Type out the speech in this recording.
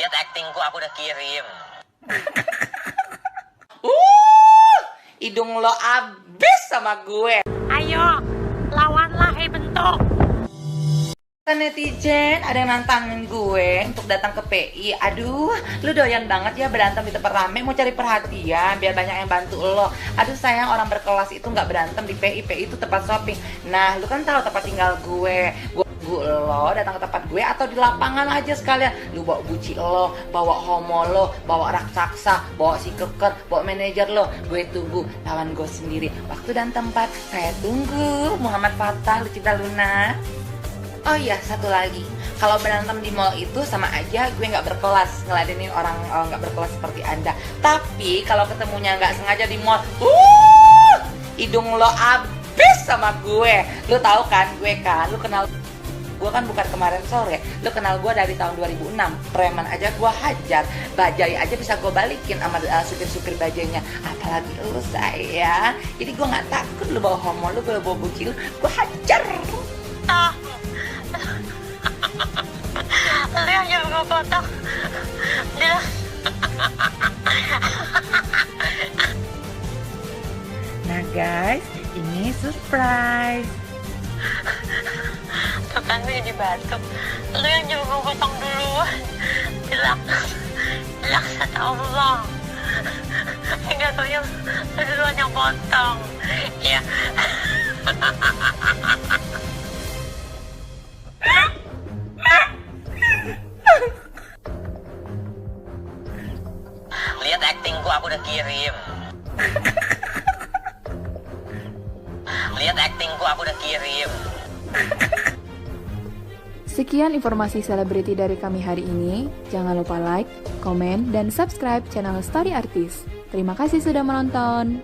Lihat aktingku, aku udah kirim. Hidung lo abis sama gue. Ayo, lawanlah bentuk. Kan netizen ada yang nantangin gue untuk datang ke PI. Aduh, lu doyan banget ya berantem di tempat rame, mau cari perhatian biar banyak yang bantu lo. Aduh sayang, orang berkelas itu nggak berantem di PI. PI itu tempat shopping. Nah, lu kan tahu tempat tinggal gue lo datang ke tempat gue atau di lapangan aja sekalian. Lu bawa buci lo, bawa homo lo, bawa raksasa, bawa si keker, bawa manajer lo. Gue tunggu lawan gue sendiri. Waktu dan tempat saya tunggu. Muhammad Fattah, Lucinta Luna. Oh iya, satu lagi, kalau berantem di mall itu sama aja gue nggak berkelas, ngeladenin orang nggak berkelas seperti Anda. Tapi kalau ketemunya nggak sengaja di mall, hidung lo abis sama gue. Lu tahu kan gue kan, lu kenal gue kan bukan kemarin sore, lu kenal gue dari tahun 2006. Preman aja gue hajar, bajai aja bisa gue balikin sama supir-supir bajainya, apalagi lu sayang. Jadi gue nggak takut lu bawa homo, lu bawa bucil, gue hajar. Lu yang nyuruh gue potong. Dia Nah guys, ini surprise. tuh kan gue jadi batuk. Lu yang nyuruh gue potong duluan. Bilang kata Allah. Enggak tau yang lu duluan yang potong. Ya. Lihat aktingku, aku udah kirim. Lihat aktingku, aku udah kirim. Sekian informasi selebriti dari kami hari ini. Jangan lupa like, komen, dan subscribe channel Story Artis. Terima kasih sudah menonton.